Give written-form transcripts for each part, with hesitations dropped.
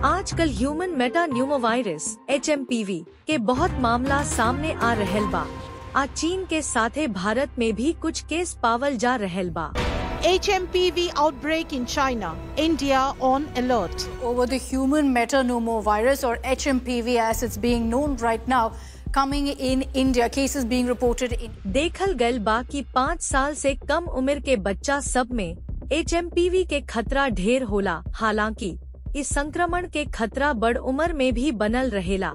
आजकल human metapneumovirus HMPV के बहुत मामला सामने आ रहल बा। आ चीन के साथे भारत में भी कुछ केस पावल जा रहल बा। HMPV outbreak in China, India on alert. Over the human metapneumovirus or HMPV as it's being known right now, coming in India, cases being reported in. देखल गयल बा कि 5 साल से कम उम्र के बच्चा सब में HMPV के खतरा ढेर होला। हालांकि इस संक्रमण के खतरा बड़ उम्र में भी बनल रहेला।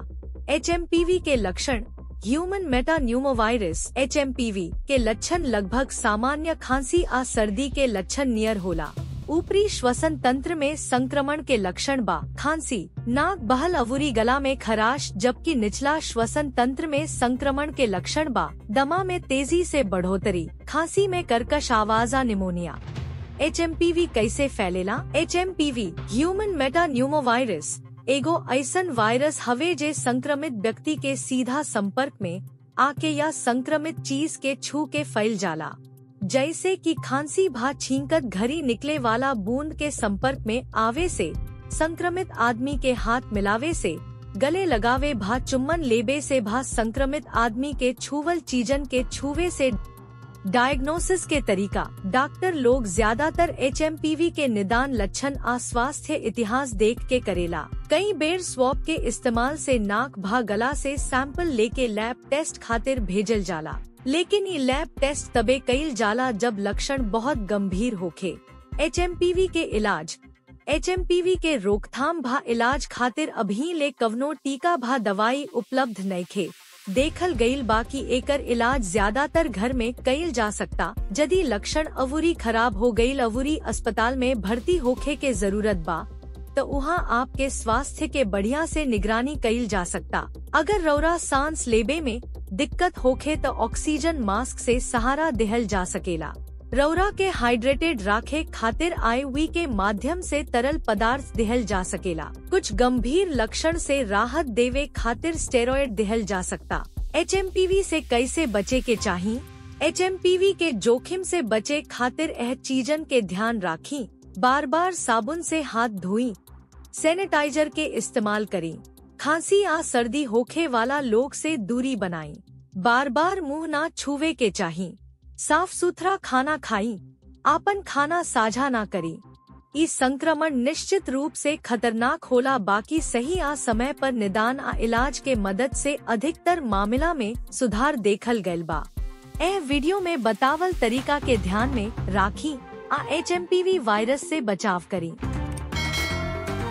HMPV के लक्षण ह्यूमन मेटान्यूमोवायरस HMPV के लक्षण लगभग सामान्य खांसी आ सर्दी के लक्षण नियर होला। ऊपरी श्वसन तंत्र में संक्रमण के लक्षण बा खांसी, नाक बहल अवूरी गला में खराश, जबकि निचला श्वसन तंत्र में संक्रमण के लक्षण बा दमा में तेजी से बढ़ोतरी, खांसी में कर्कश आवाज आ निमोनिया। HMPV कैसे फैलेला? HMPV ह्यूमन मेटान्यूमोवायरस एगो ऐसन वायरस हवे जे संक्रमित व्यक्ति के सीधा संपर्क में आके या संक्रमित चीज के छू के फैल जाला, जैसे कि खांसी भा छींकत घड़ी निकले वाला बूंद के संपर्क में आवे से, संक्रमित आदमी के हाथ मिलावे से, गले लगावे भा चुम्बन लेबे से भा संक्रमित आदमी के छुवल चीजन के छुवे से। डायग्नोसिस के तरीका डॉक्टर लोग ज्यादातर HMPV के निदान लक्षण आ स्वास्थ्य इतिहास देख के करेला। कई बेर स्वैब के इस्तेमाल से नाक भा गला से सैंपल लेके लैब टेस्ट खातिर भेजल जाला, लेकिन ये लैब टेस्ट तबे कईल जाला जब लक्षण बहुत गंभीर होखे। HMPV के इलाज HMPV के रोकथाम भा इलाज खातिर अभी ले कवनो टीका भा दवाई उपलब्ध नइखे। देखल गईल बा कि एकर इलाज ज्यादातर घर में कईल जा सकता। यदि लक्षण अवूरी खराब हो गईल अवूरी अस्पताल में भर्ती होखे के जरूरत बा तो वहाँ आपके स्वास्थ्य के बढ़िया से निगरानी कईल जा सकता। अगर रौरा सांस लेबे में दिक्कत होखे तो ऑक्सीजन मास्क से सहारा देहल जा सकेला। रौरा के हाइड्रेटेड राखे खातिर IV के माध्यम से तरल पदार्थ देहल जा सकेला। कुछ गंभीर लक्षण से राहत देवे खातिर स्टेरॉयड देहल जा सकता। HMPV से कैसे बचे के चाहिए? HMPV के जोखिम से बचे खातिर एह चीजन के ध्यान राखी। बार बार साबुन से हाथ धोई, सैनिटाइजर के इस्तेमाल करें, खांसी आ सर्दी होखे वाला लोग से दूरी बनाई, बार बार मुंह ना छुवे के चाहिए, साफ सुथरा खाना खाई, आपन खाना साझा ना करी। इस संक्रमण निश्चित रूप से खतरनाक होला, बाकी सही आ समय पर निदान आ इलाज के मदद से अधिकतर मामला में सुधार देखल गयल बा। एह वीडियो में बतावल तरीका के ध्यान में राखी आ HMPV वायरस से बचाव करी।